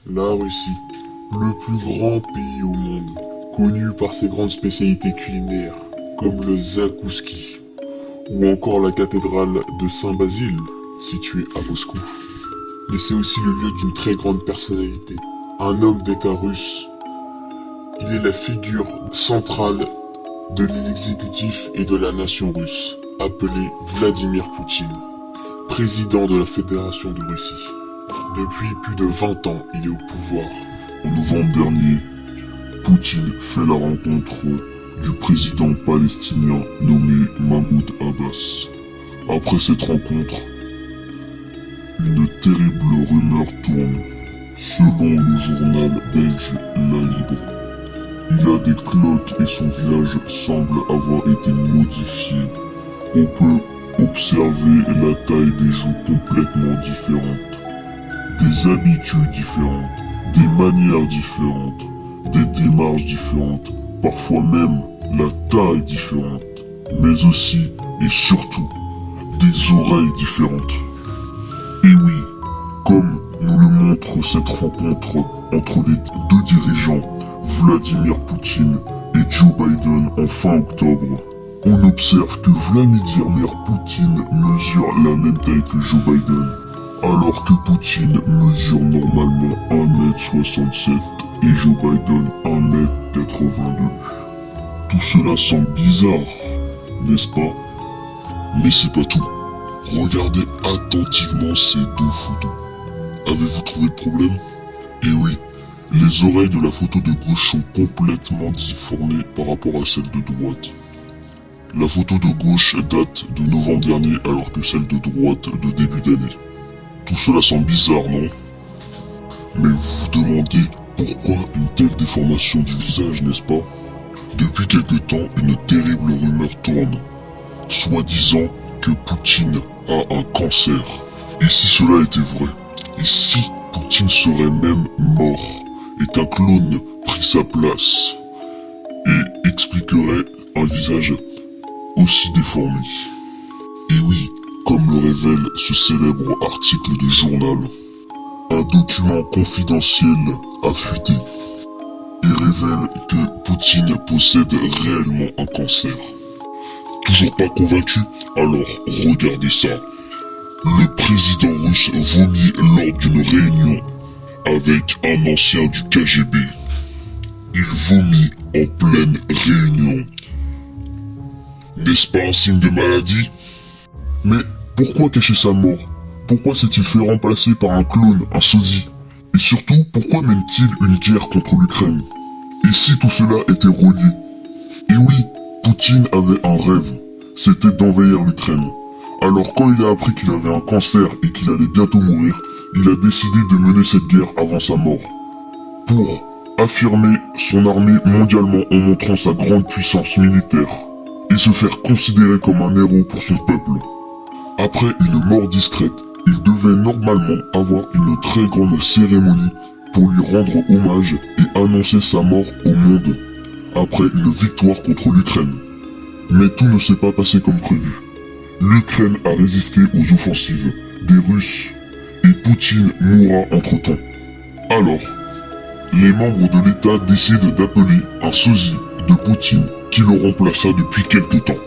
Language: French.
La Russie, le plus grand pays au monde, connu par ses grandes spécialités culinaires, comme le zakouski, ou encore la cathédrale de Saint-Basile, située à Moscou. Mais c'est aussi le lieu d'une très grande personnalité, un homme d'État russe. Il est la figure centrale de l'exécutif et de la nation russe, appelé Vladimir Poutine, président de la Fédération de Russie. Depuis plus de 20 ans, il est au pouvoir. En novembre dernier, Poutine fait la rencontre du président palestinien nommé Mahmoud Abbas. Après cette rencontre, une terrible rumeur tourne. Selon le journal belge La Libre, il a des cloques et son village semble avoir été modifié. On peut observer la taille des joues complètement différentes, des habitudes différentes, des manières différentes, des démarches différentes, parfois même la taille différente, mais aussi et surtout des oreilles différentes. Et oui, comme nous le montre cette rencontre entre les deux dirigeants, Vladimir Poutine et Joe Biden en fin octobre, on observe que Vladimir Poutine mesure la même taille que Joe Biden, alors que Poutine mesure normalement 1m67 et Joe Biden 1m82. Tout cela semble bizarre, n'est-ce pas? Mais c'est pas tout. Regardez attentivement ces deux photos. Avez-vous trouvé le problème? Eh oui, les oreilles de la photo de gauche sont complètement difformées par rapport à celle de droite. La photo de gauche date de novembre dernier alors que celle de droite de début d'année. Tout cela semble bizarre, non? Mais vous vous demandez pourquoi une telle déformation du visage, n'est-ce pas? Depuis quelque temps, une terrible rumeur tourne, soi-disant que Poutine a un cancer. Et si cela était vrai? Et si Poutine serait même mort et qu'un clone prit sa place et expliquerait un visage aussi déformé? Et oui, comme le révèle ce célèbre article de journal, un document confidentiel a fuité et révèle que Poutine possède réellement un cancer. Toujours pas convaincu? Alors regardez ça. Le président russe vomit lors d'une réunion avec un ancien du KGB. Il vomit en pleine réunion. N'est-ce pas un signe de maladie? Mais pourquoi cacher sa mort? Pourquoi s'est-il fait remplacer par un clone, un sosie? Et surtout, pourquoi mène-t-il une guerre contre l'Ukraine? Et si tout cela était relié? Et oui, Poutine avait un rêve, c'était d'envahir l'Ukraine. Alors quand il a appris qu'il avait un cancer et qu'il allait bientôt mourir, il a décidé de mener cette guerre avant sa mort. Pour affirmer son armée mondialement en montrant sa grande puissance militaire et se faire considérer comme un héros pour son peuple. Après une mort discrète, il devait normalement avoir une très grande cérémonie pour lui rendre hommage et annoncer sa mort au monde après une victoire contre l'Ukraine. Mais tout ne s'est pas passé comme prévu. L'Ukraine a résisté aux offensives des Russes et Poutine mourra entre-temps. Alors, les membres de l'État décident d'appeler un sosie de Poutine qui le remplaça depuis quelque temps.